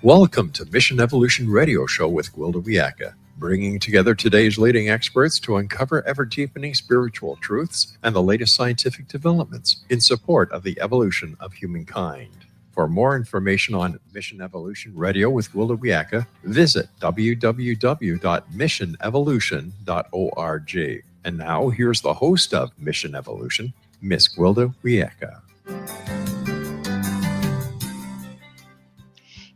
Welcome to Mission Evolution Radio Show with Gwida Wiyaka, bringing together today's leading experts to uncover ever-deepening spiritual truths and the latest scientific developments in support of the evolution of humankind. For more information on Mission Evolution Radio with Gwida Wiyaka, visit www.missionevolution.org. And now, here's the host of Mission Evolution, Miss Gwida Wiyaka.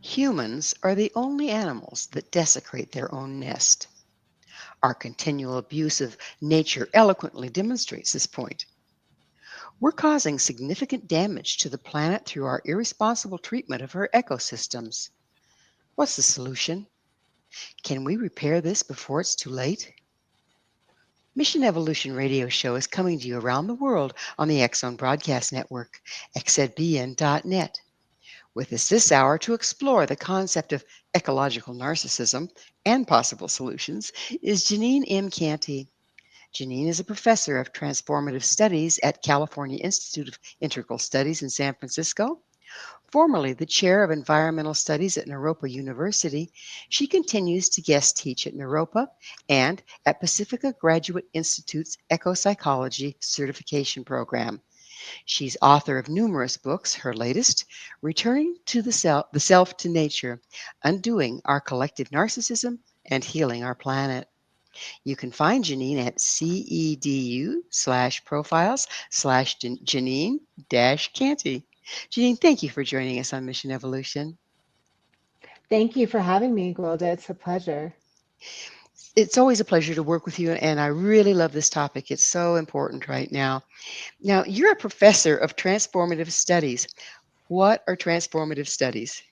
Humans are the only animals that desecrate their own nest. Our continual abuse of nature eloquently demonstrates this point. We're causing significant damage to the planet through our irresponsible treatment of her ecosystems. What's the solution? Can we repair this before it's too late? Mission Evolution Radio Show is coming to you around the world on the X-Zone Broadcast Network, xzbn.net. With us this hour to explore the concept of ecological narcissism and possible solutions is Jeanine M. Canty. Jeanine is a professor of transformative studies at California Institute of Integral Studies in San Francisco. Formerly the chair of environmental studies at Naropa University, she continues to guest teach at Naropa and at Pacifica Graduate Institute's Ecopsychology certification program. She's author of numerous books, her latest, Returning to the Self to Nature, Undoing Our Collective Narcissism and Healing Our Planet. You can find Jeanine at cedu/profiles/Jeanine-Canty. Jeanine, thank you for joining us on Mission Evolution. Thank you for having me, Gwida. It's a pleasure. It's always a pleasure to work with you, and I really love this topic. It's so important right now. Now, you're a professor of transformative studies. What are transformative studies?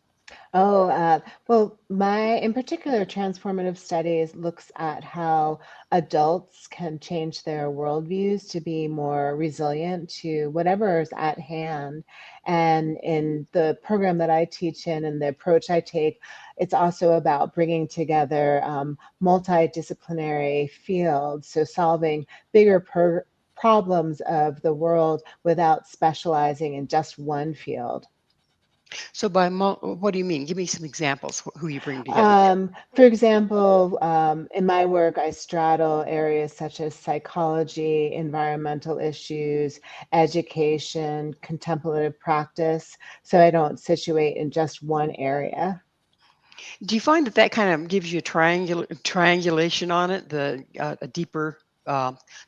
Well, in particular, transformative studies looks at how adults can change their worldviews to be more resilient to whatever is at hand. And in the program that I teach in and the approach I take, it's also about bringing together multidisciplinary fields, so solving bigger problems of the world without specializing in just one field. So what do you mean? Give me some examples, who you bring together. For example, in my work, I straddle areas such as psychology, environmental issues, education, contemplative practice, so I don't situate in just one area. Do you find that kind of gives you a triangulation on it, a deeper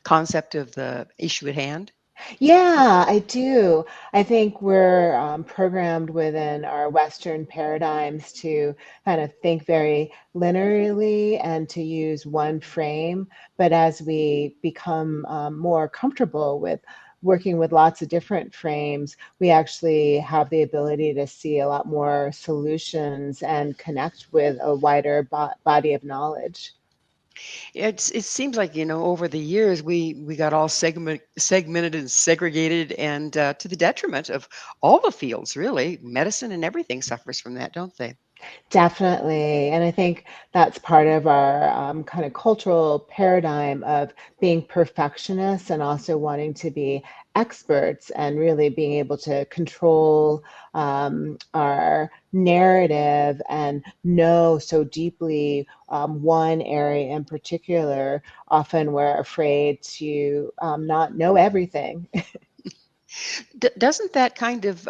concept of the issue at hand? Yeah, I do. I think we're programmed within our Western paradigms to kind of think very linearly and to use one frame. But as we become more comfortable with working with lots of different frames, we actually have the ability to see a lot more solutions and connect with a wider body of knowledge. It seems like, over the years we got all segmented and segregated, and to the detriment of all the fields, really. Medicine and everything suffers from that, don't they? Definitely. And I think that's part of our kind of cultural paradigm of being perfectionists and also wanting to be experts and really being able to control our narrative and know so deeply one area in particular. Often we're afraid to not know everything. Doesn't that kind of,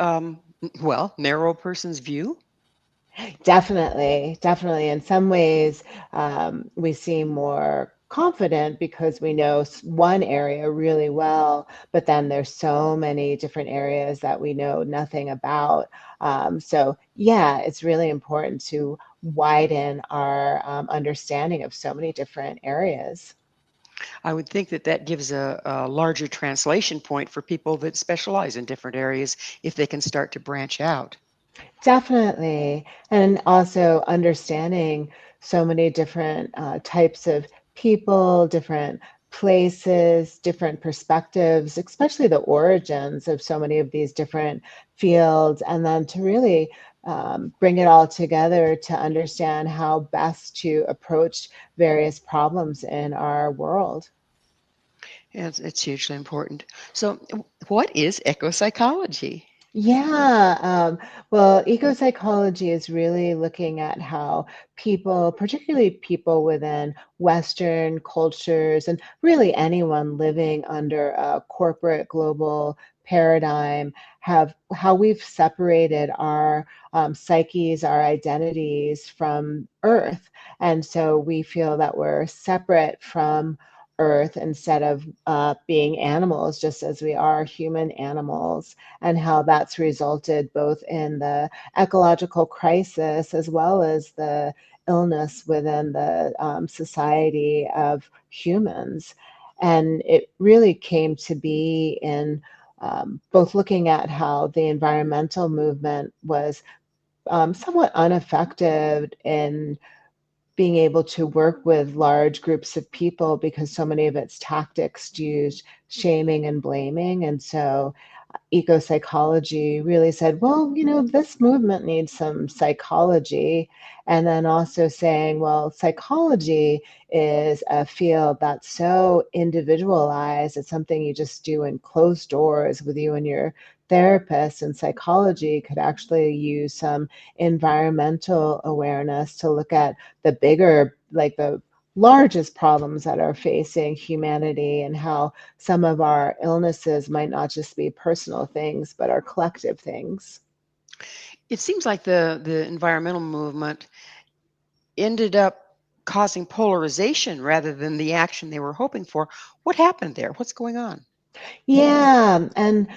narrow a person's view? Definitely, definitely. In some ways, we seem more confident because we know one area really well, but then there's so many different areas that we know nothing about. So yeah, it's really important to widen our understanding of so many different areas. I would think that gives a larger translation point for people that specialize in different areas if they can start to branch out. Definitely. And also understanding so many different types of people, different places, different perspectives, especially the origins of so many of these different fields, and then to really bring it all together to understand how best to approach various problems in our world. Yeah, it's hugely important. So, what is ecopsychology? Yeah, well, ecopsychology is really looking at how people, particularly people within Western cultures, and really anyone living under a corporate global paradigm, have how we've separated our psyches, our identities from Earth. And so we feel that we're separate from Earth instead of being animals, just as we are human animals, and how that's resulted both in the ecological crisis as well as the illness within the society of humans. And it really came to be in both looking at how the environmental movement was somewhat unaffected in being able to work with large groups of people because so many of its tactics used shaming and blaming. And so eco psychology really said, well, this movement needs some psychology. And then also saying, well, psychology is a field that's so individualized. It's something you just do in closed doors with you and your therapist. And psychology could actually use some environmental awareness to look at the bigger, like the largest problems that are facing humanity, and how some of our illnesses might not just be personal things, but are collective things. It seems like the environmental movement ended up causing polarization rather than the action they were hoping for. What happened there? What's going on? Yeah, and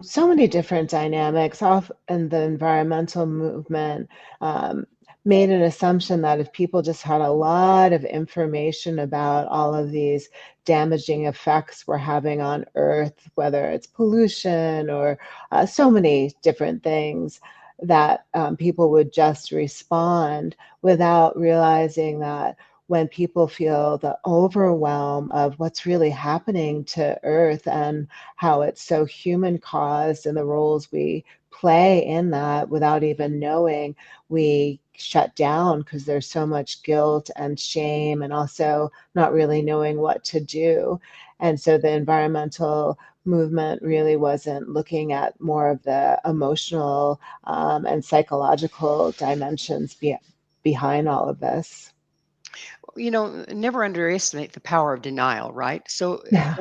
so many different dynamics. Off in the environmental movement um, made an assumption that if people just had a lot of information about all of these damaging effects we're having on Earth, whether it's pollution or so many different things, that people would just respond without realizing that when people feel the overwhelm of what's really happening to Earth and how it's so human caused and the roles we play in that without even knowing, we shut down because there's so much guilt and shame and also not really knowing what to do. And so the environmental movement really wasn't looking at more of the emotional and psychological dimensions behind all of this. Never underestimate the power of denial, right? So Yeah.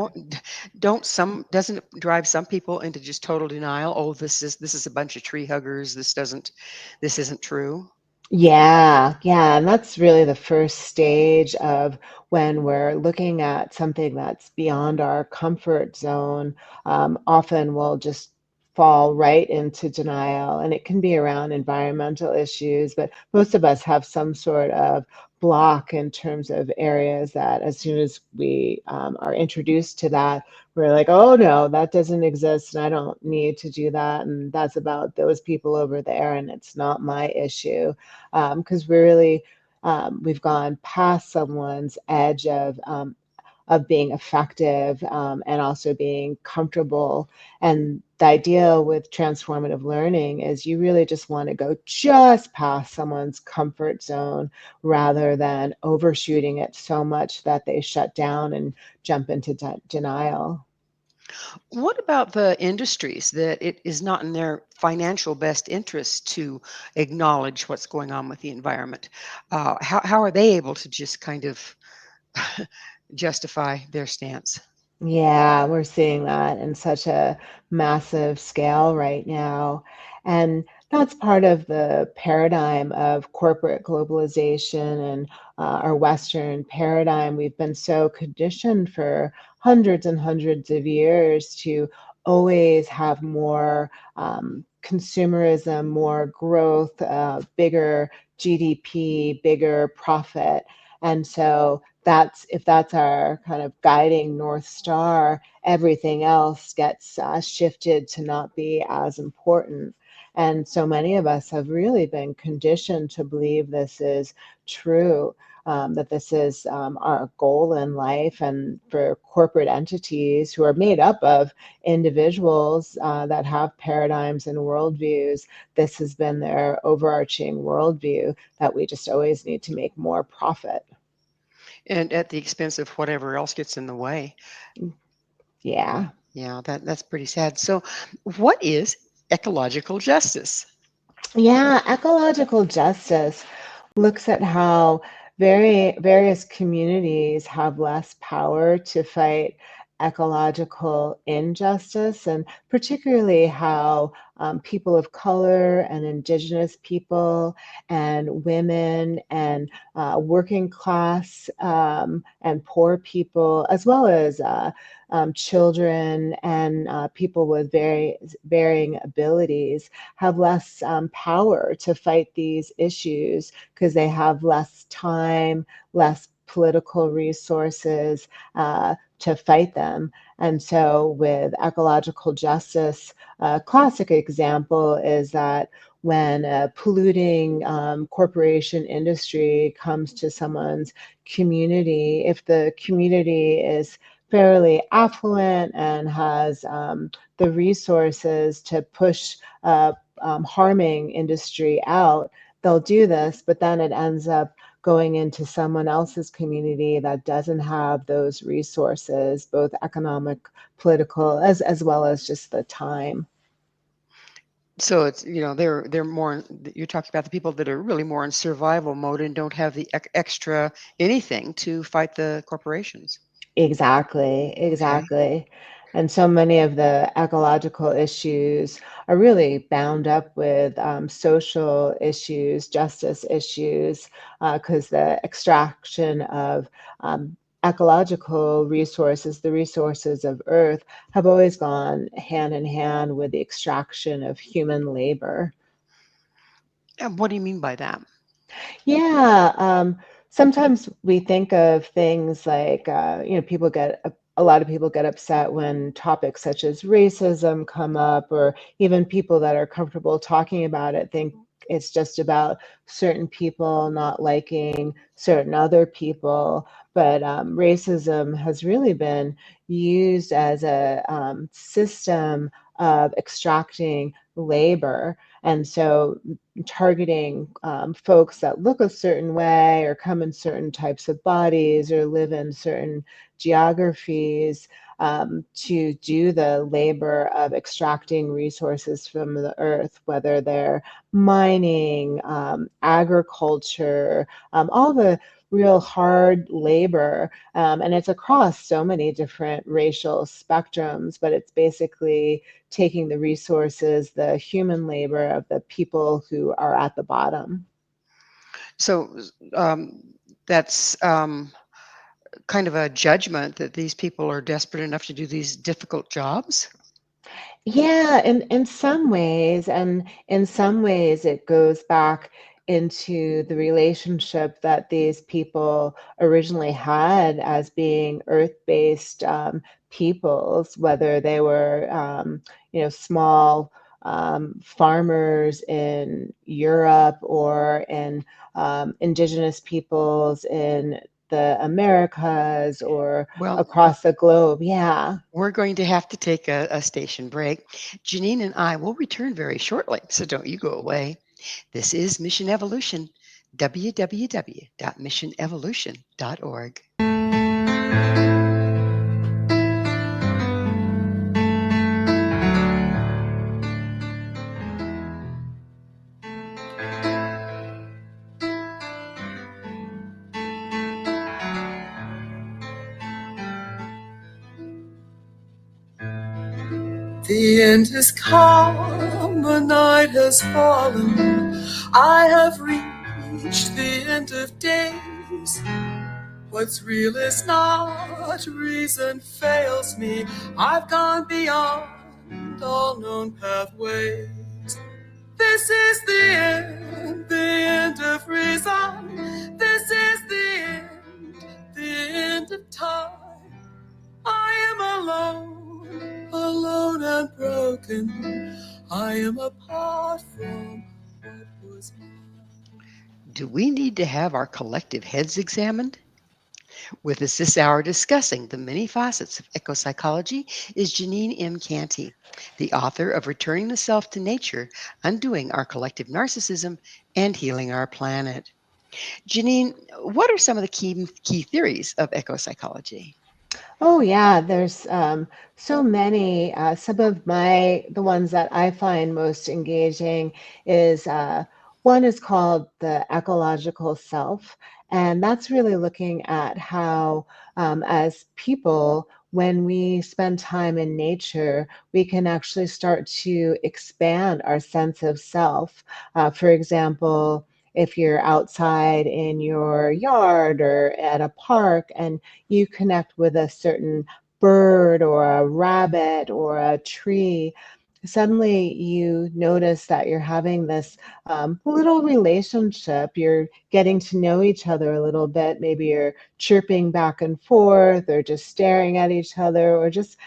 doesn't it drive some people into just total denial? Oh, this is a bunch of tree huggers. This isn't true. Yeah, yeah, and that's really the first stage of when we're looking at something that's beyond our comfort zone. Often we'll just fall right into denial, and it can be around environmental issues, but most of us have some sort of block in terms of areas that as soon as we are introduced to that, we're like, oh no, that doesn't exist, and I don't need to do that, and that's about those people over there, and it's not my issue, because we've gone past someone's edge of being effective and also being comfortable. And the idea with transformative learning is you really just want to go just past someone's comfort zone rather than overshooting it so much that they shut down and jump into denial. What about the industries that it is not in their financial best interest to acknowledge what's going on with the environment? How are they able to just kind of justify their stance? Yeah, we're seeing that in such a massive scale right now. And that's part of the paradigm of corporate globalization and our Western paradigm. We've been so conditioned for hundreds and hundreds of years to always have more consumerism, more growth, bigger GDP, bigger profit. And so that's if that's our kind of guiding North Star, everything else gets shifted to not be as important. And so many of us have really been conditioned to believe this is true, that this is our goal in life. And for corporate entities who are made up of individuals that have paradigms and worldviews, this has been their overarching worldview, that we just always need to make more profit. And at the expense of whatever else gets in the way. Yeah. Yeah, that's pretty sad. So, what is Ecological justice. Yeah, ecological justice looks at how various communities have less power to fight ecological injustice, and particularly how people of color and indigenous people and women and working class and poor people, as well as children and people with varying abilities, have less power to fight these issues because they have less time, less political resources to fight them. And so, with ecological justice, a classic example is that when a polluting corporation industry comes to someone's community, if the community is fairly affluent and has the resources to push harming industry out, they'll do this, but then it ends up going into someone else's community that doesn't have those resources, both economic, political, as well as just the time. So it's, they're more, you're talking about the people that are really more in survival mode and don't have the extra anything to fight the corporations. Exactly, Okay. exactly. And so many of the ecological issues are really bound up with social issues, justice issues, because the extraction of ecological resources, the resources of Earth, have always gone hand in hand with the extraction of human labor. And what do you mean by that? Yeah, sometimes we think of things like, people a lot of people get upset when topics such as racism come up, or even people that are comfortable talking about it think it's just about certain people not liking certain other people. But racism has really been used as a system of extracting labor. And so targeting folks that look a certain way or come in certain types of bodies or live in certain geographies to do the labor of extracting resources from the earth, whether they're mining, agriculture, all the real hard labor. And it's across so many different racial spectrums, but it's basically taking the resources, the human labor of the people who are at the bottom. So that's kind of a judgment that these people are desperate enough to do these difficult jobs. Yeah, in some ways, and in some ways, it goes back into the relationship that these people originally had as being earth-based peoples, whether they were, small farmers in Europe or in indigenous peoples in the Americas or Well, across the globe. Yeah. we're going to have to take a station break. Jeanine and I will return very shortly, so don't you go away. This is Mission Evolution, www.missionevolution.org. The end is come, the night has fallen. I have reached the end of days. What's real is not, reason fails me. I've gone beyond all known pathways. This is the end of reason. This is the end of time. I am alone, alone and broken. I am apart from what was mine. Do we need to have our collective heads examined? With us this hour discussing the many facets of ecopsychology is Jeanine M. Canty, the author of Returning the Self to Nature, Undoing Our Collective Narcissism, and Healing Our Planet. Jeanine, what are some of the key theories of ecopsychology? Oh yeah, there's so many. Some of the ones that I find most engaging is one is called the ecological self, and that's really looking at how, as people, when we spend time in nature, we can actually start to expand our sense of self. For example, if you're outside in your yard or at a park and you connect with a certain bird or a rabbit or a tree, suddenly you notice that you're having this little relationship. You're getting to know each other a little bit. Maybe you're chirping back and forth, or just staring at each other, or just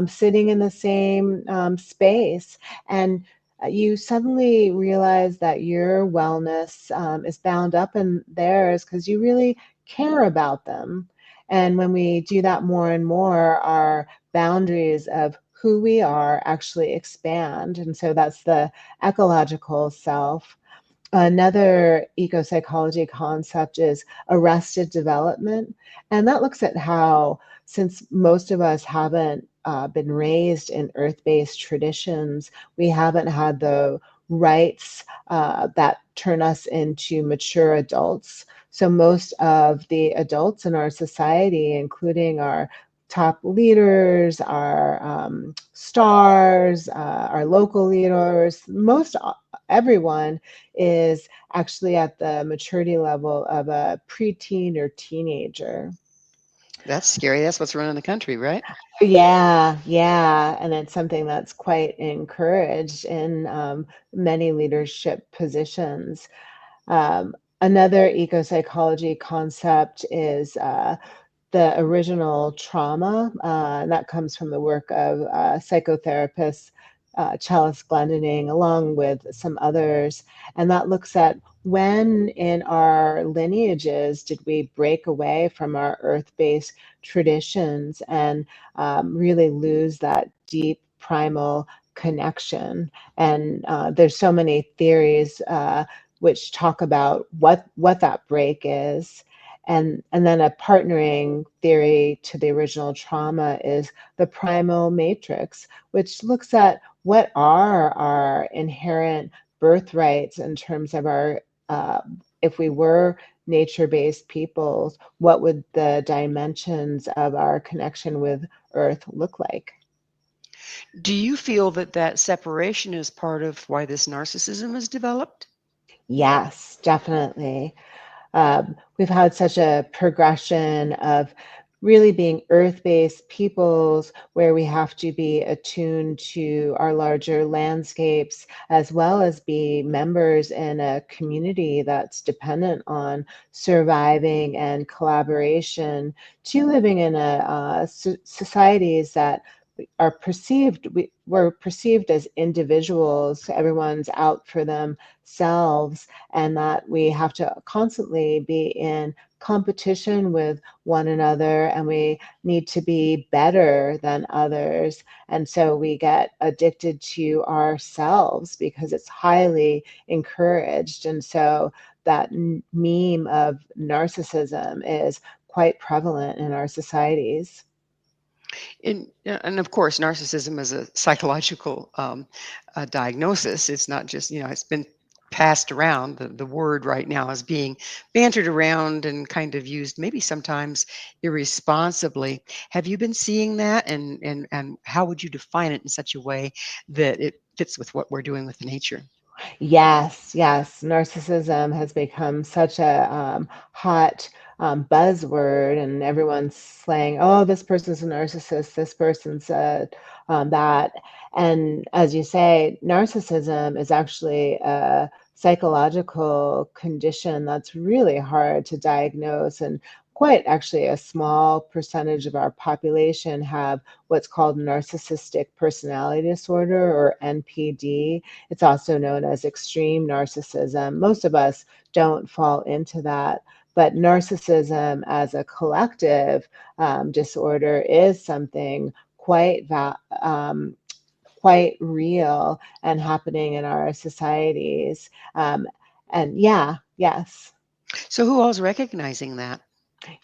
sitting in the same space. And you suddenly realize that your wellness is bound up in theirs because you really care about them. And when we do that more and more, our boundaries of who we are actually expand. And so that's the ecological self. Another ecopsychology concept is arrested development. And that looks at how, since most of us haven't been raised in earth based traditions, we haven't had the rights that turn us into mature adults. So, most of the adults in our society, including our top leaders, our stars, our local leaders, most everyone is actually at the maturity level of a preteen or teenager. That's scary. That's what's running the country, right? Yeah, yeah, and it's something that's quite encouraged in many leadership positions. Another eco-psychology concept is the original trauma, and that comes from the work of psychotherapist Chalice Glendinning, along with some others. And that looks at when in our lineages did we break away from our earth based traditions and really lose that deep primal connection. And there's so many theories which talk about what that break is. And then a partnering theory to the original trauma is the primal matrix, which looks at what are our inherent birthrights in terms of our, if we were nature-based peoples, what would the dimensions of our connection with Earth look like? Do you feel that that separation is part of why this narcissism is developed? Yes, definitely. We've had such a progression of really being earth-based peoples where we have to be attuned to our larger landscapes as well as be members in a community that's dependent on surviving and collaboration to living in societies that are perceived, we're perceived as individuals, everyone's out for themselves, and that we have to constantly be in competition with one another, and we need to be better than others. And so we get addicted to ourselves because it's highly encouraged. And so that meme of narcissism is quite prevalent in our societies. And of course, narcissism is a psychological diagnosis. It's not just, it's been passed around. The word right now is being bantered around and kind of used maybe sometimes irresponsibly. Have you been seeing that? And how would you define it in such a way that it fits with what we're doing with nature? Yes, yes. Narcissism has become such a hot buzzword, and everyone's saying, "Oh, this person's a narcissist. This person's that." And as you say, narcissism is actually a psychological condition that's really hard to diagnose, and quite actually a small percentage of our population have what's called narcissistic personality disorder, or NPD. It's also known as extreme narcissism. Most of us don't fall into that, but narcissism as a collective disorder is something quite real and happening in our societies. And yeah, yes. So who all's recognizing that?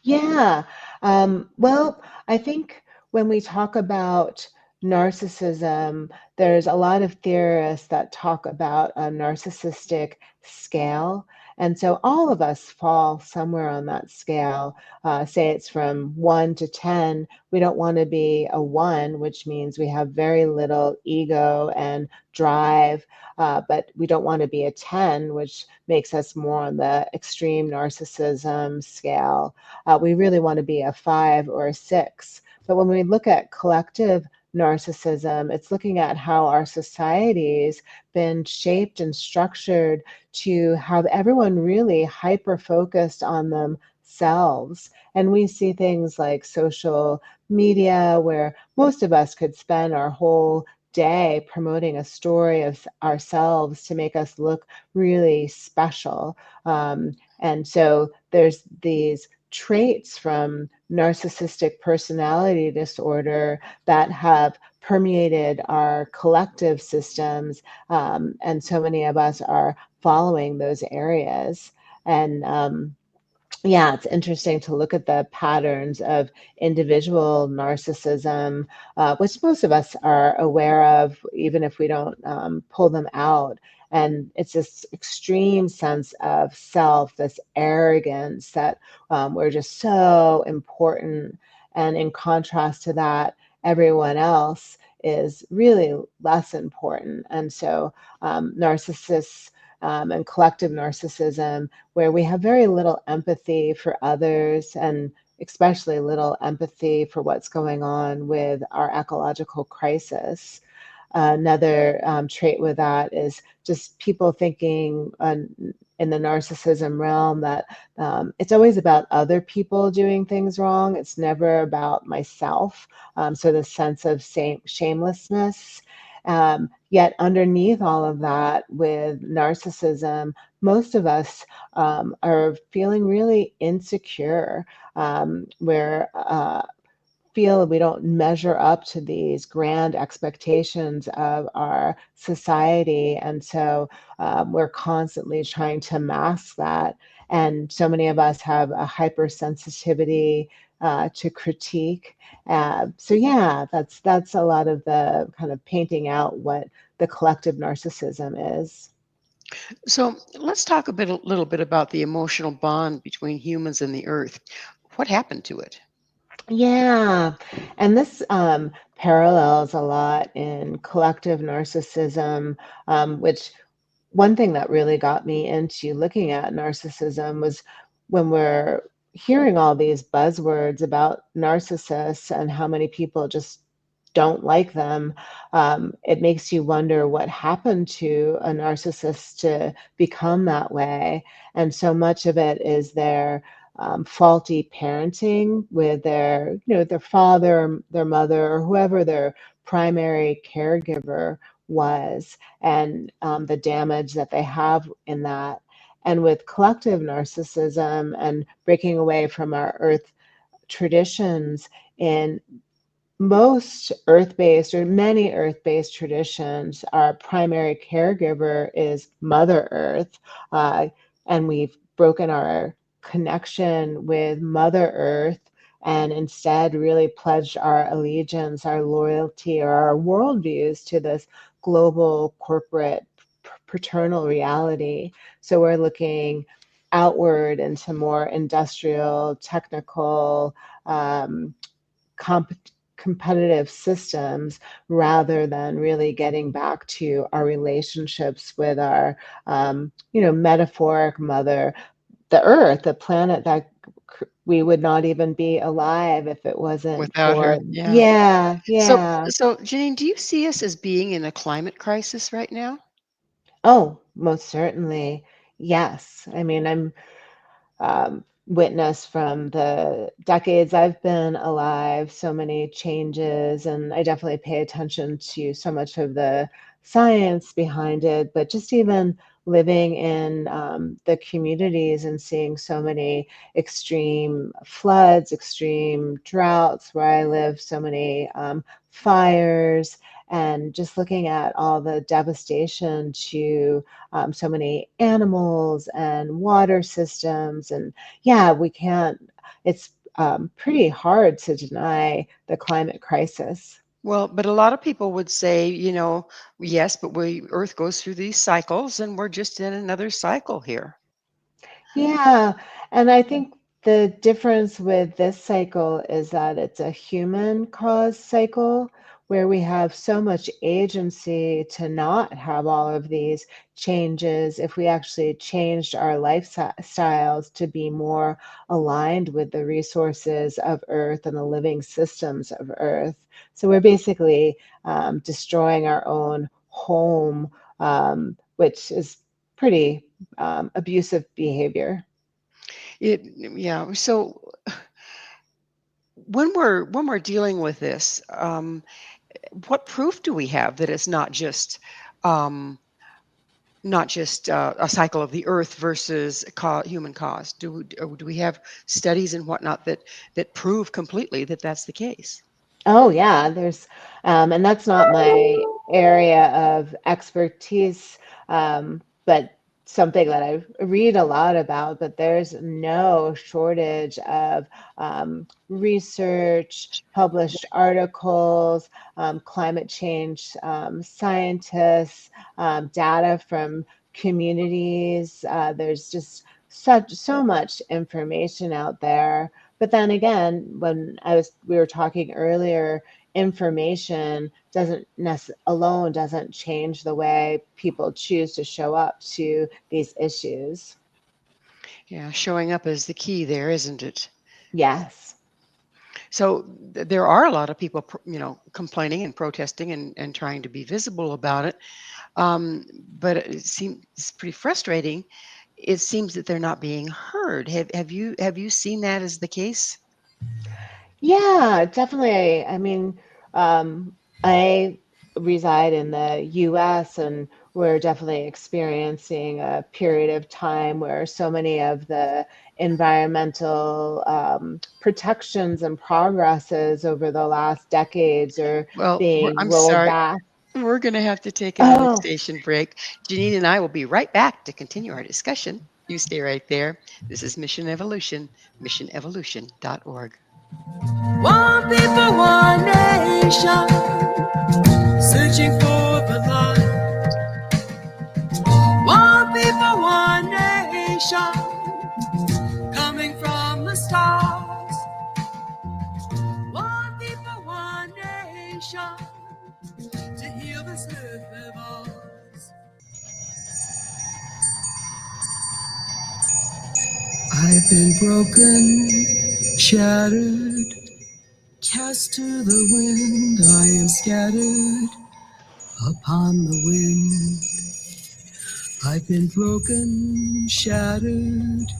Yeah. Well, I think when we talk about narcissism, there's a lot of theorists that talk about a narcissistic scale. And so all of us fall somewhere on that scale. Say it's from 1 to 10. We don't want to be a 1, which means we have very little ego and drive. But we don't want to be a 10, which makes us more on the extreme narcissism scale. We really want to be a 5 or a 6. But when we look at collective narcissism, it's looking at how our society's been shaped and structured to have everyone really hyper focused on themselves. And we see things like social media where most of us could spend our whole day promoting a story of ourselves to make us look really special. And so there's these traits from narcissistic personality disorder that have permeated our collective systems. And so many of us are following those areas. And yeah, it's interesting to look at the patterns of individual narcissism, which most of us are aware of, even if we don't pull them out. And it's this extreme sense of self, this arrogance that we're just so important. And in contrast to that, everyone else is really less important. And so narcissists and collective narcissism, where we have very little empathy for others and especially little empathy for what's going on with our ecological crisis. Another trait with that is just people thinking in the narcissism realm that it's always about other people doing things wrong. It's never about myself. So the sense of shamelessness. Yet underneath all of that, with narcissism, most of us are feeling really insecure, where feel we don't measure up to these grand expectations of our society. And so we're constantly trying to mask that. And so many of us have a hypersensitivity to critique. So yeah, that's a lot of the kind of painting out what the collective narcissism is. So let's talk a little bit about the emotional bond between humans and the earth. What happened to it? Yeah, and this parallels a lot in collective narcissism, which one thing that really got me into looking at narcissism was when we're hearing all these buzzwords about narcissists and how many people just don't like them. It makes you wonder what happened to a narcissist to become that way. And so much of it is their faulty parenting with their, their father, their mother, or whoever their primary caregiver was, and the damage that they have in that. And with collective narcissism and breaking away from our earth traditions, in most earth-based or many earth-based traditions, our primary caregiver is Mother Earth, uh, and we've broken our connection with Mother Earth and instead really pledged our allegiance, our loyalty, or our worldviews to this global corporate paternal reality. So we're looking outward into more industrial, technical, um, comp- competitive systems rather than really getting back to our relationships with our metaphoric mother, the earth, the planet that we would not even be alive if it wasn't Without her, for. yeah. Yeah, So, yeah. so Janine, do you see us as being in a climate crisis right now? Oh, most certainly. Yes. I mean, I'm witnessed from the decades I've been alive, so many changes, and I definitely pay attention to so much of the science behind it. But just even living in the communities and seeing so many extreme floods, extreme droughts where I live, so many fires, and just looking at all the devastation to so many animals and water systems. And yeah, we can't, it's pretty hard to deny the climate crisis. Well, but a lot of people would say, yes, but Earth goes through these cycles and we're just in another cycle here. Yeah, and I think the difference with this cycle is that it's a human caused cycle where we have so much agency to not have all of these changes if we actually changed our lifestyles to be more aligned with the resources of Earth and the living systems of Earth. So we're basically destroying our own home, which is pretty abusive behavior. Yeah. So when we're dealing with this, what proof do we have that it's um, not just a cycle of the Earth versus human cause? Do we have studies and whatnot that prove completely that that's the case? Oh yeah, there's, and that's not my area of expertise, but something that I read a lot about. But there's no shortage of research, published articles, climate change scientists, data from communities. There's just so much information out there. But then again, when we were talking earlier, information alone doesn't change the way people choose to show up to these issues. Yeah, showing up is the key there, isn't it? Yes. So there are a lot of people, complaining and protesting and trying to be visible about it. But it seems it's pretty frustrating. It seems that they're not being heard. Have you seen that as the case? Yeah, definitely. I mean, I reside in the US, and we're definitely experiencing a period of time where so many of the environmental protections and progresses over the last decades are Well, being I'm rolled sorry. back. We're going to have to take another Oh, station break. Janine and I will be right back to continue our discussion. You stay right there. This is Mission Evolution, missionevolution.org. One people, one nation, searching for the light. One people, one nation, coming from the stars. One people, one nation, to heal this earth of ours. I've been broken, shattered, cast to the wind. I am scattered upon the wind. I've been broken, shattered,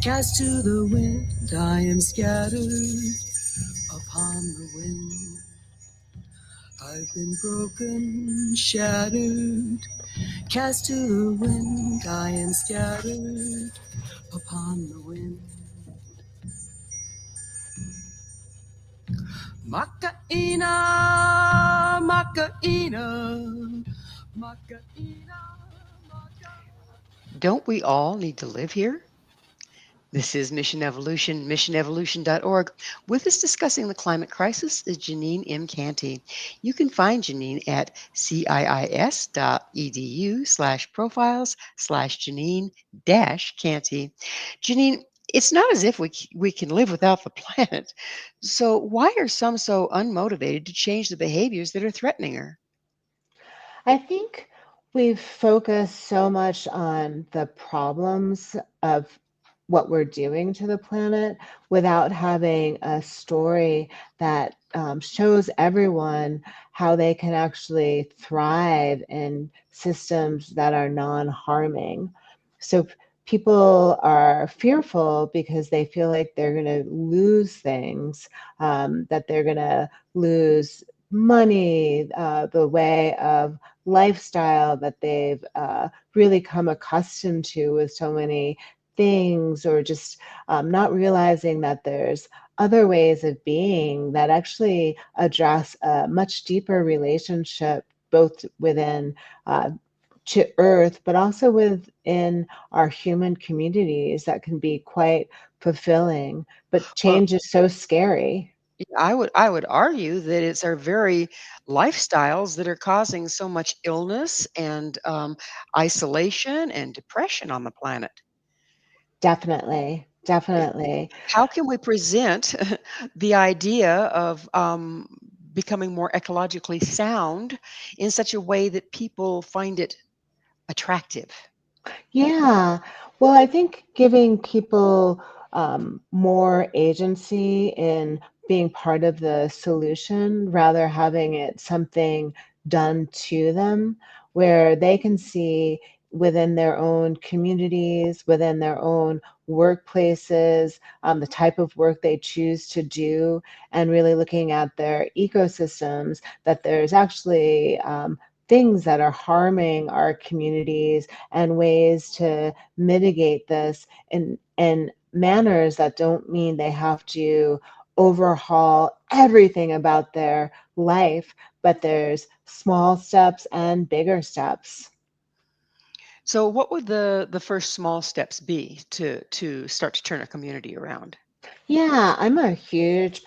cast to the wind. I am scattered upon the wind. I've been broken, shattered, cast to the wind. I am scattered upon the wind. Makaina, Makaina, Makaina, Makaina. Don't we all need to live here? This is Mission Evolution, missionevolution.org. With us discussing the climate crisis is Jeanine M. Canty. You can find Jeanine at ciis.edu/profiles/Jeanine-Canty. Jeanine, it's not as if we can live without the planet. So why are some so unmotivated to change the behaviors that are threatening her? I think we've focused so much on the problems of what we're doing to the planet without having a story that shows everyone how they can actually thrive in systems that are non-harming. So people are fearful because they feel like they're going to lose things, that they're going to lose money, the way of lifestyle that they've really come accustomed to with so many things, or just not realizing that there's other ways of being that actually address a much deeper relationship, both within to Earth, but also within our human communities that can be quite fulfilling. But Well, change is so scary. I would argue that it's our very lifestyles that are causing so much illness and isolation and depression on the planet. Definitely, Yeah. definitely. How can we present the idea of becoming more ecologically sound in such a way that people find it attractive? Yeah. Well, I think giving people more agency in being part of the solution, rather having it something done to them, where they can see within their own communities, within their own workplaces, the type of work they choose to do, and really looking at their ecosystems, that there's actually things that are harming our communities and ways to mitigate this in manners that don't mean they have to overhaul everything about their life, but there's small steps and bigger steps. So, what would the first small steps be to start to turn a community around? Yeah, I'm a huge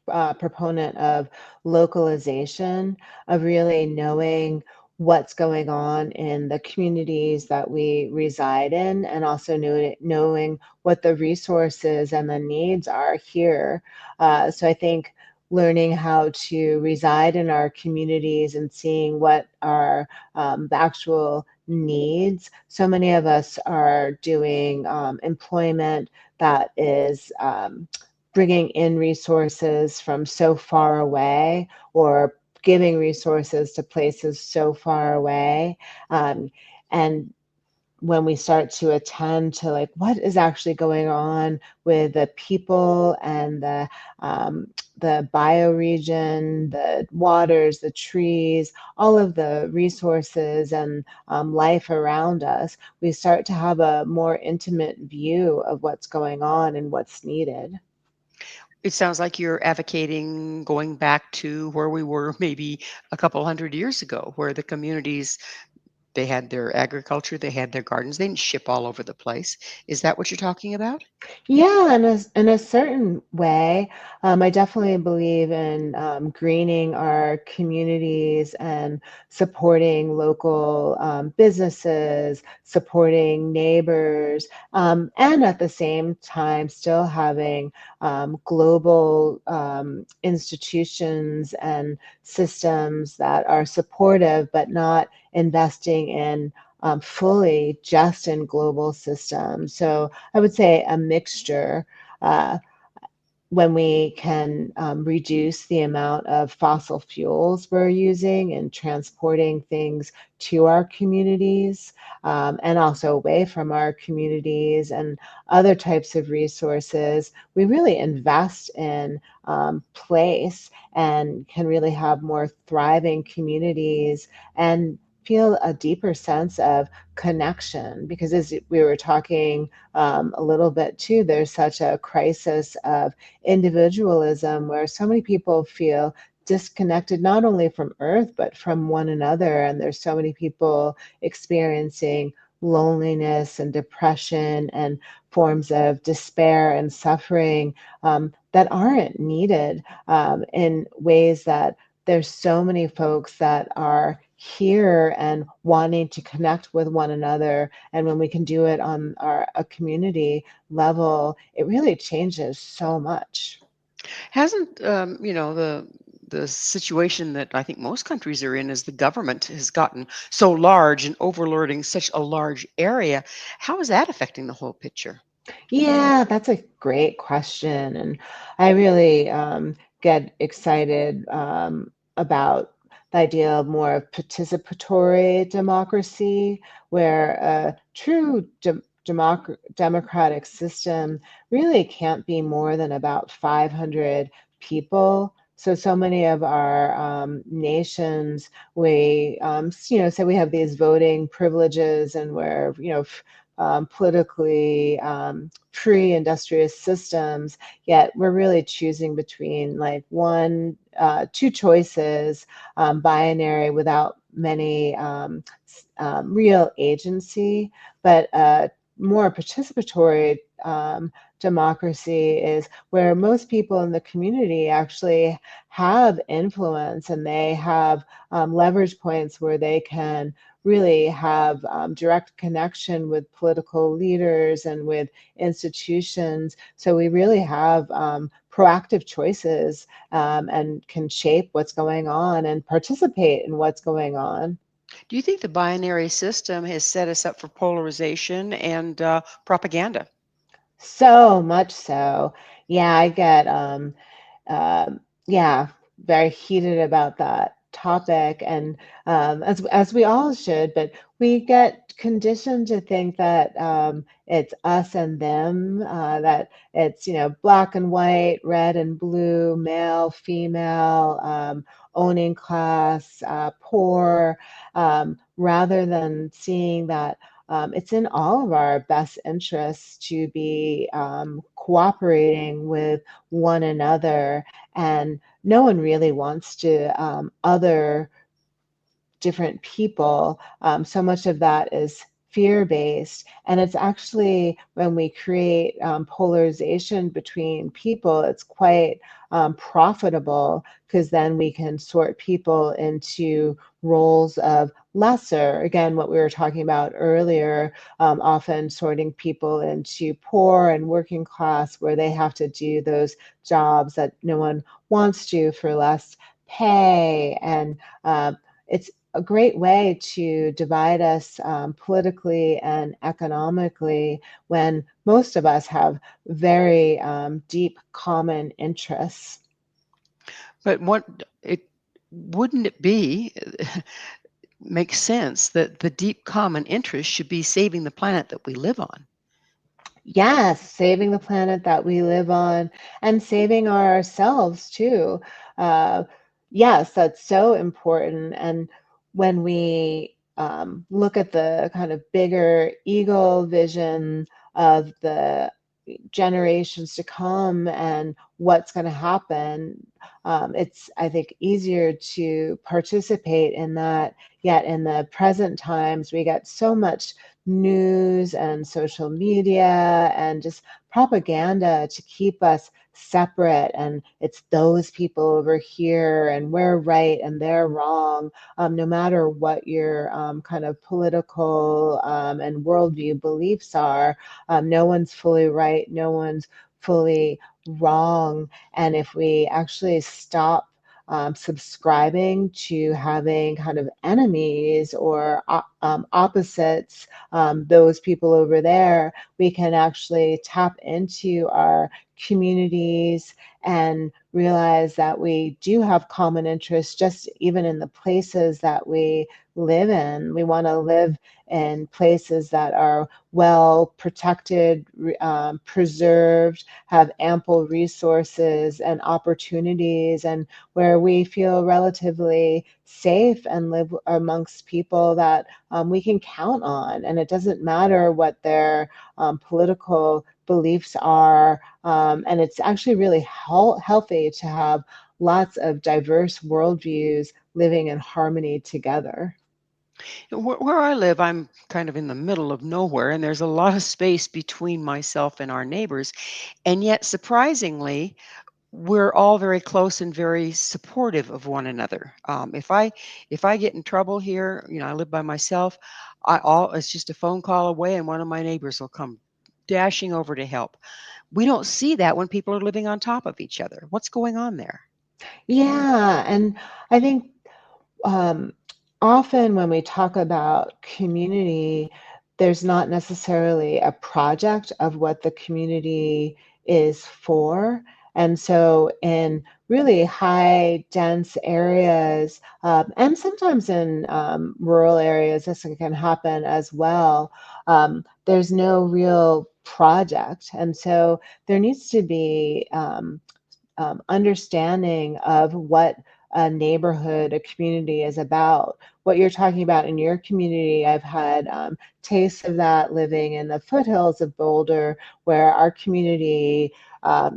proponent of localization, of really knowing what's going on in the communities that we reside in, and also knowing what the resources and the needs are here. So I think learning how to reside in our communities and seeing what are the actual needs. So many of us are doing employment that is bringing in resources from so far away, or giving resources to places so far away. And when we start to attend to like what is actually going on with the people and the bioregion, the waters, the trees, all of the resources and life around us, we start to have a more intimate view of what's going on and what's needed. It sounds like you're advocating going back to where we were maybe a couple hundred years ago, where the communities they had their agriculture, they had their gardens, they didn't ship all over the place. Is that what you're talking about? Yeah, in a certain way, I definitely believe in greening our communities and supporting local businesses, supporting neighbors, and at the same time still having global institutions and systems that are supportive, but not investing in fully just in global systems. So I would say a mixture. Uh, when we can reduce the amount of fossil fuels we're using and transporting things to our communities, and also away from our communities and other types of resources, we really invest in place and can really have more thriving communities and feel a deeper sense of connection. Because as we were talking a little bit too, there's such a crisis of individualism where so many people feel disconnected not only from earth but from one another, and there's so many people experiencing loneliness and depression and forms of despair and suffering that aren't needed, in ways that there's so many folks that are here and wanting to connect with one another, and when we can do it on a community level, it really changes so much. Hasn't the situation that I think most countries are in is the government has gotten so large and overlording such a large area. How is that affecting the whole picture? Yeah, that's a great question. And I really get excited about the idea of more of participatory democracy, where a true democratic system really can't be more than about 500 people so many of our nations, we, say we have these voting privileges and we're, politically free industrious systems, yet we're really choosing between like two choices, binary without many real agency, but more participatory democracy is where most people in the community actually have influence and they have leverage points where they can really have direct connection with political leaders and with institutions. So we really have proactive choices and can shape what's going on and participate in what's going on. Do you think the binary system has set us up for polarization and propaganda? So much so. Yeah, I get um, yeah, very heated about that topic, and as we all should. But we get conditioned to think that it's us and them, that it's black and white, red and blue, male, female, owning class, poor, rather than seeing that. It's in all of our best interests to be cooperating with one another, and no one really wants to other different people. So much of that is fear-based, and it's actually when we create polarization between people, it's quite profitable, because then we can sort people into roles of lesser. Again, what we were talking about earlier, often sorting people into poor and working class, where they have to do those jobs that no one wants to for less pay. And it's a great way to divide us politically and economically, when most of us have very deep common interests. But wouldn't it be make sense that the deep common interest should be saving the planet that we live on? Yes, saving the planet that we live on and saving ourselves too. Uh, yes, that's so important. And when we look at the kind of bigger eagle vision of the generations to come and what's going to happen, it's, I think, easier to participate in that. Yet in the present times, we get so much news and social media and just propaganda to keep us separate, and it's those people over here and we're right and they're wrong. No matter what your kind of political and worldview beliefs are, no one's fully right, no one's fully wrong. And if we actually stop subscribing to having kind of enemies or opposites, those people over there, we can actually tap into our communities and realize that we do have common interests, just even in the places that we live in. We want to live in places that are well protected, preserved, have ample resources and opportunities, and where we feel relatively safe and live amongst people that we can count on. And it doesn't matter what their political beliefs are. And it's actually really healthy to have lots of diverse worldviews living in harmony together. Where I live, I'm kind of in the middle of nowhere, and there's a lot of space between myself and our neighbors. And yet, surprisingly, we're all very close and very supportive of one another. If I get in trouble here, I live by myself. It's just a phone call away, and one of my neighbors will come dashing over to help. We don't see that when people are living on top of each other. What's going on there? Yeah, and I think um, often when we talk about community, there's not necessarily a project of what the community is for. And so, in really high, dense areas, and sometimes in rural areas, this can happen as well, there's no real project. And so, there needs to be understanding of what a neighborhood, a community is about. What you're talking about in your community, I've had tastes of that living in the foothills of Boulder, where our community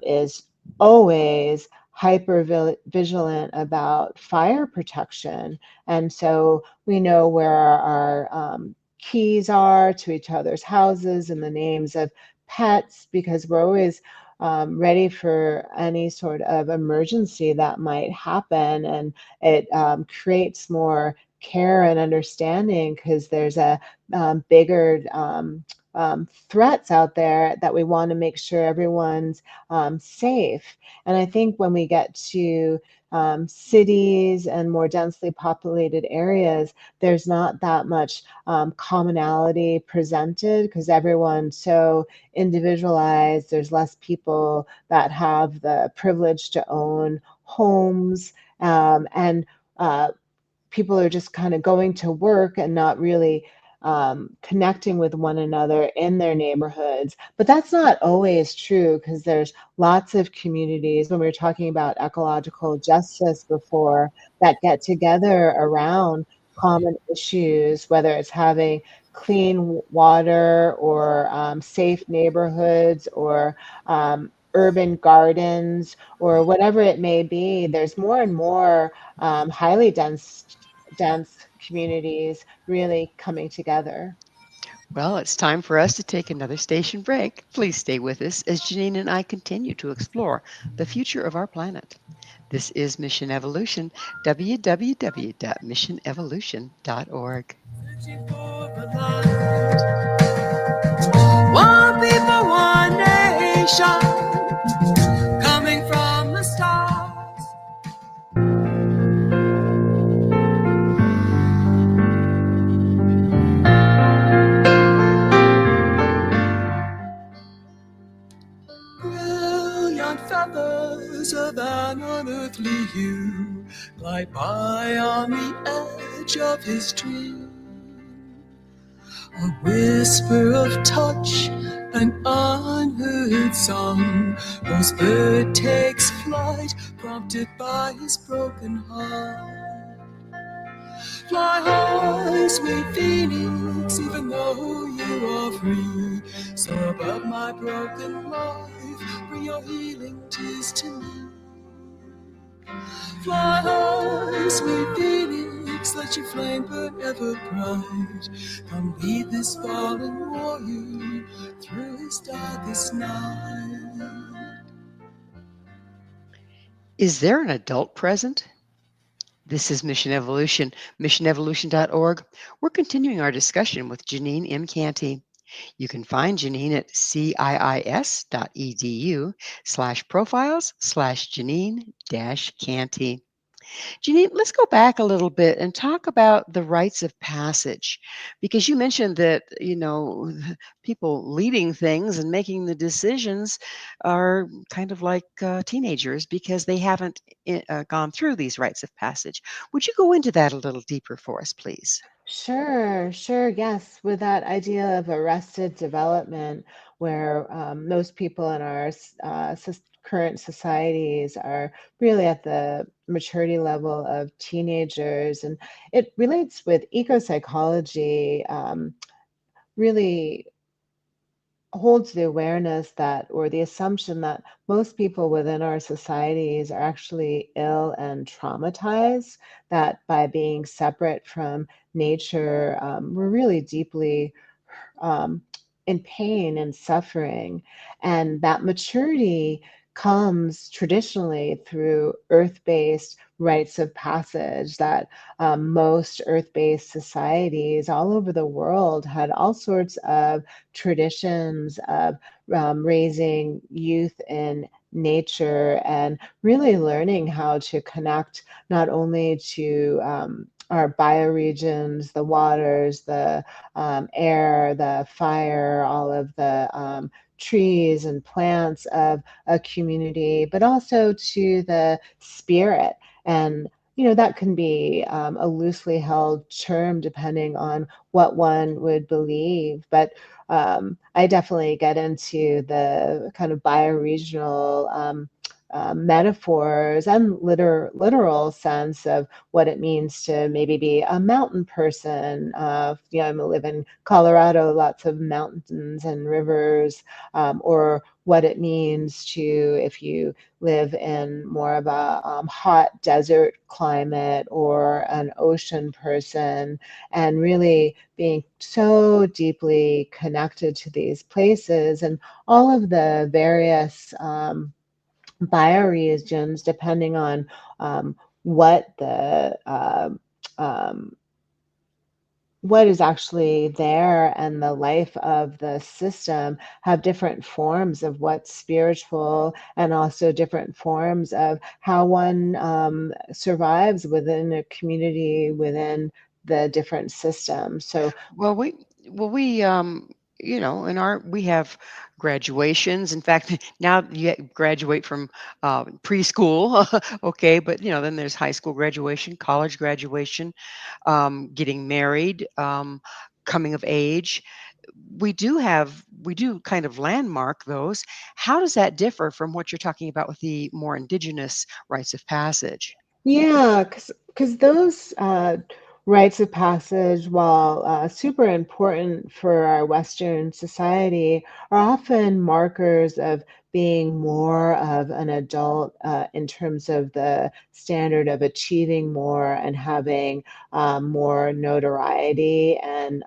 is always hyper vigilant about fire protection. And so we know where our keys are to each other's houses and the names of pets, because we're always ready for any sort of emergency that might happen. And it creates more care and understanding, because there's a bigger threats out there that we want to make sure everyone's safe. And I think when we get to cities and more densely populated areas, there's not that much commonality presented, because everyone's so individualized. There's less people that have the privilege to own homes, and people are just kind of going to work and not really connecting with one another in their neighborhoods. But that's not always true, because there's lots of communities, when we were talking about ecological justice before, that get together around common issues, whether it's having clean water, or safe neighborhoods, or urban gardens, or whatever it may be. There's more and more highly dense communities really coming together. Well, it's time for us to take another station break. Please stay with us as Jeanine and I continue to explore the future of our planet. This is Mission Evolution, www.missionevolution.org. Searching for the light. One people, one nation, coming from the stars. Brilliant feathers of an unearthly hue glide by on the edge of his dream. A whisper of touch, an unheard song. Rose bird takes flight, prompted by his broken heart. Fly high, sweet phoenix, even though you are free. So above my broken life, bring your healing tears to me. Fly high, sweet phoenix, let your flame burn ever bright. Come lead this fallen warrior through his darkest night. Is there an adult present? This is Mission Evolution, missionevolution.org. We're continuing our discussion with Jeanine M. Canty. You can find Jeanine at ciis.edu/profiles/Jeanine-Canty. Jeanine, let's go back a little bit and talk about the rites of passage, because you mentioned that, people leading things and making the decisions are kind of like teenagers, because they haven't gone through these rites of passage. Would you go into that a little deeper for us, please? Sure, sure, yes. With that idea of arrested development, where most people in our current societies are really at the maturity level of teenagers, and it relates with ecopsychology, really holds the awareness that, or the assumption that, most people within our societies are actually ill and traumatized, that by being separate from nature, we're really deeply um, in pain and suffering. And that maturity comes traditionally through earth-based rites of passage, that most earth-based societies all over the world had all sorts of traditions of raising youth in nature, and really learning how to connect not only to our bioregions, the waters, the air, the fire, all of the trees and plants of a community, but also to the spirit. And that can be a loosely held term depending on what one would believe. But I definitely get into the kind of bioregional metaphors and literal sense of what it means to maybe be a mountain person. I live in Colorado, lots of mountains and rivers, or what it means to, if you live in more of a hot desert climate, or an ocean person, and really being so deeply connected to these places and all of the various bioregions, depending on what the what is actually there, and the life of the system have different forms of what's spiritual, and also different forms of how one survives within a community, within the different systems. So Well, we we have graduations. In fact, now you graduate from preschool, okay, but then there's high school graduation, college graduation, getting married, coming of age. We do kind of landmark those. How does that differ from what you're talking about with the more indigenous rites of passage? yeah, because those rites of passage, while super important for our Western society, are often markers of being more of an adult in terms of the standard of achieving more and having more notoriety and,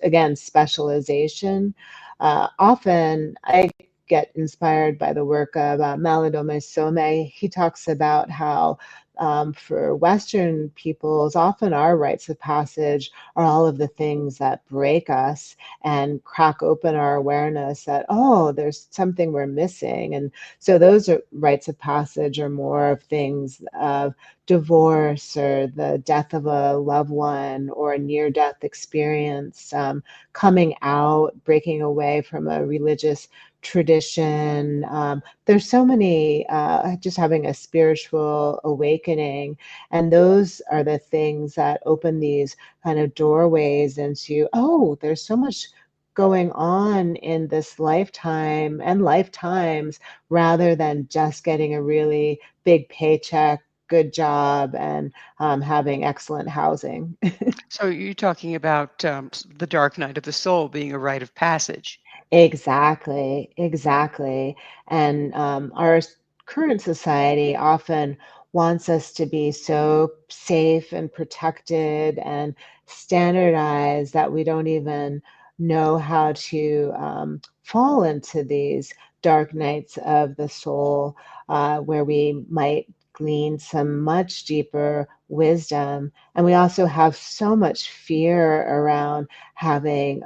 again, specialization. Often, I get inspired by the work of Malidome Some. He talks about how for Western peoples, often our rites of passage are all of the things that break us and crack open our awareness that, oh, there's something we're missing. And so those rites of passage are more of things of divorce, or the death of a loved one, or a near-death experience, coming out, breaking away from a religious tradition. There's so many, just having a spiritual awakening. And those are the things that open these kind of doorways into, oh, there's so much going on in this lifetime and lifetimes, rather than just getting a really big paycheck, good job, and having excellent housing. So you're talking about the dark night of the soul being a rite of passage. Exactly, exactly. And our current society often wants us to be so safe and protected and standardized that we don't even know how to fall into these dark nights of the soul, where we might glean some much deeper wisdom. And we also have so much fear around having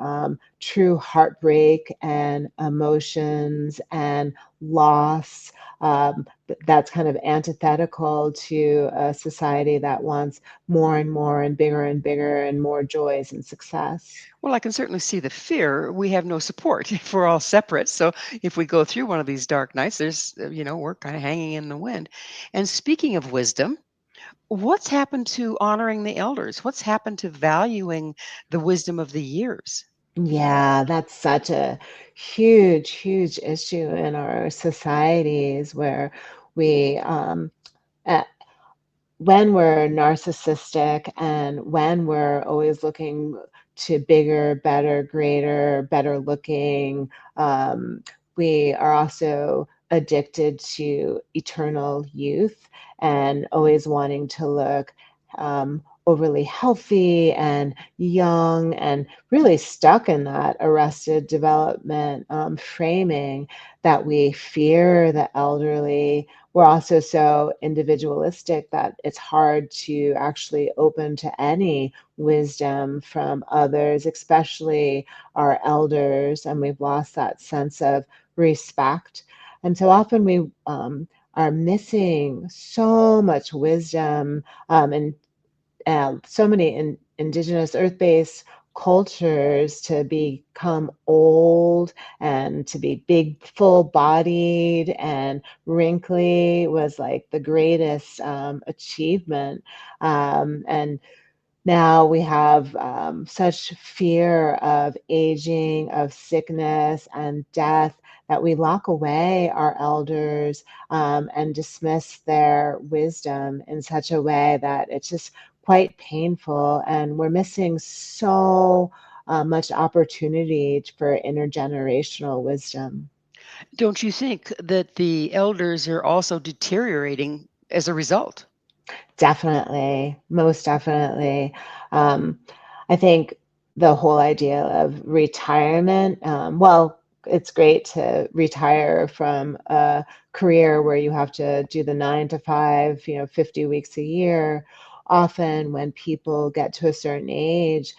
true heartbreak and emotions and loss. That's kind of antithetical to a society that wants more and more and bigger and more joys and success. Well, I can certainly see the fear. We have no support if we're all separate. So if we go through one of these dark nights, we're kind of hanging in the wind. And speaking of wisdom, what's happened to honoring the elders? What's happened to valuing the wisdom of the years? Yeah, that's such a huge, huge issue in our societies, where we, uh, when we're narcissistic, and when we're always looking to bigger, better, greater, better looking, we are also addicted to eternal youth and always wanting to look overly healthy and young, and really stuck in that arrested development framing, that we fear the elderly. We're also so individualistic that it's hard to actually open to any wisdom from others, especially our elders, and we've lost that sense of respect. And so often we are missing so much wisdom, and so many indigenous earth-based cultures to become old and to be big, full-bodied and wrinkly was like the greatest achievement. And now we have such fear of aging, of sickness and death that we lock away our elders and dismiss their wisdom in such a way that it's just quite painful. And we're missing so much opportunity for intergenerational wisdom. Don't you think that the elders are also deteriorating as a result? Definitely, most definitely. Um, I think the whole idea of retirement, well, it's great to retire from a career where you have to do the 9 to 5, 50 weeks a year. Often, when people get to a certain age,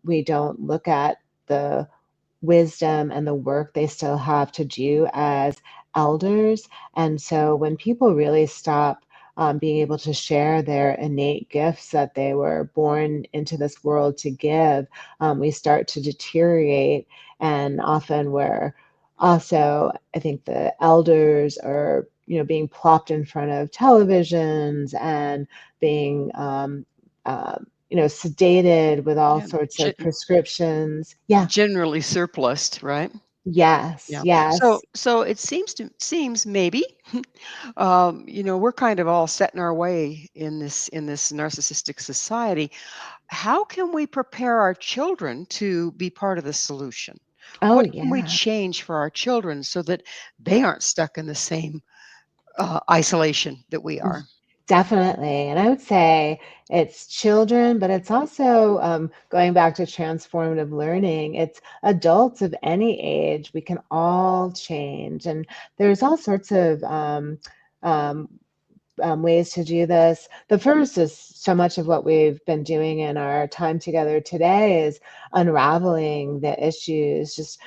we don't look at the wisdom and the work they still have to do as elders. And so when people really stop being able to share their innate gifts that they were born into this world to give, we start to deteriorate. And often we're also, I think the elders are, being plopped in front of televisions and being, sedated with all Yeah. sorts of prescriptions. Yeah. Generally surplused, right? Yes, Yeah. So yes. so it seems maybe we're kind of all set in our way in this narcissistic society. How can we prepare our children to be part of the solution? Oh, What can we yeah. change for our children so that they aren't stuck in the same isolation that we are? Definitely. And I would say it's children, but it's also going back to transformative learning. It's adults of any age. We can all change. And there's all sorts of um, ways to do this. The first is so much of what we've been doing in our time together today is unraveling the issues, just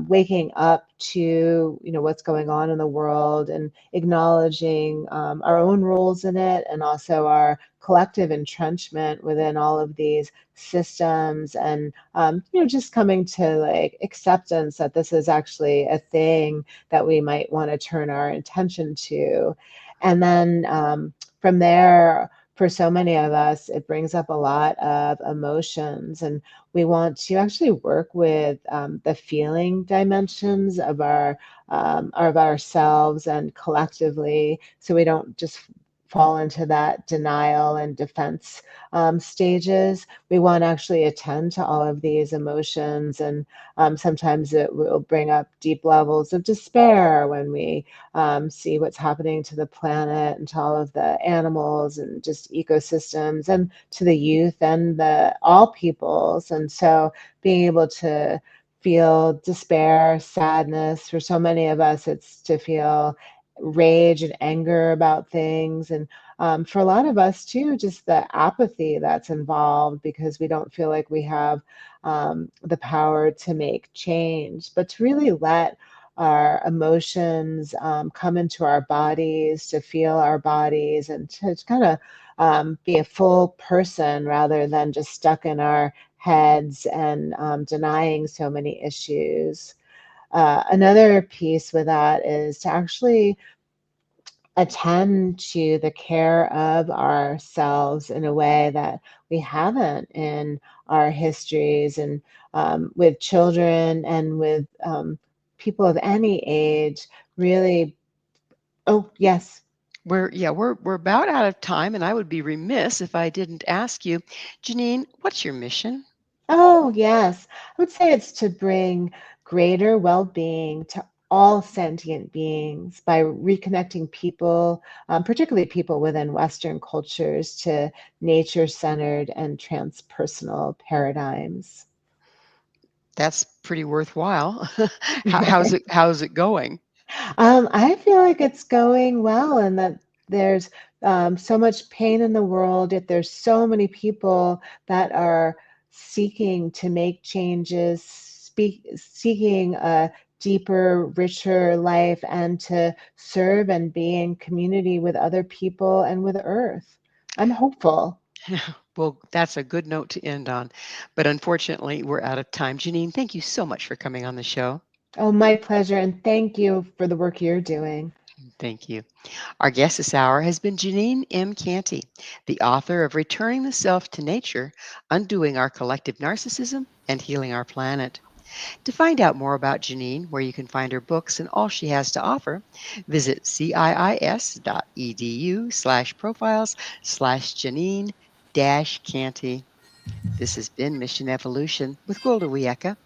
waking up to what's going on in the world and acknowledging our own roles in it, and also our collective entrenchment within all of these systems, and just coming to like acceptance that this is actually a thing that we might want to turn our attention to. And then from there, for so many of us, it brings up a lot of emotions. And we want to actually work with the feeling dimensions of ourselves and collectively, so we don't just fall into that denial and defense stages. We want to actually attend to all of these emotions. And sometimes it will bring up deep levels of despair when we see what's happening to the planet and to all of the animals and just ecosystems, and to the youth and the all peoples. And so being able to feel despair, sadness, for so many of us, it's to feel rage and anger about things. And for a lot of us too, just the apathy that's involved because we don't feel like we have the power to make change, but to really let our emotions come into our bodies, to feel our bodies, and to kind of be a full person rather than just stuck in our heads and denying so many issues. Another piece with that is to actually attend to the care of ourselves in a way that we haven't in our histories, and with children and with people of any age, really. Oh, yes. We're about out of time, and I would be remiss if I didn't ask you, Janine, what's your mission? Oh, yes. I would say it's to bring greater well-being to all sentient beings by reconnecting people, particularly people within Western cultures, to nature-centered and transpersonal paradigms. That's pretty worthwhile. How's it going? I feel like it's going well, and that there's so much pain in the world, yet there's so many people that are seeking to make changes, seeking a deeper, richer life, and to serve and be in community with other people and with Earth. I'm hopeful. Well, that's a good note to end on. But unfortunately, we're out of time. Janine, thank you so much for coming on the show. Oh, my pleasure, and thank you for the work you're doing. Thank you. Our guest this hour has been Jeanine M. Canty, the author of Returning the Self to Nature, Undoing Our Collective Narcissism and Healing Our Planet. To find out more about Jeanine, where you can find her books and all she has to offer, visit ciis.edu/profiles/Jeanine-Canty. This has been Mission Evolution with Gwida Wiyaka.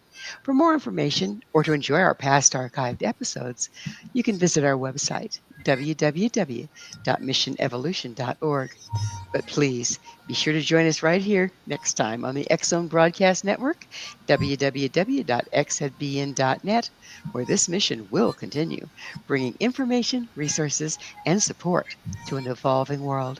For more information or to enjoy our past archived episodes, you can visit our website, www.missionevolution.org. But please be sure to join us right here next time on the X Zone Broadcast Network, www.xzbn.net, where this mission will continue, bringing information, resources, and support to an evolving world.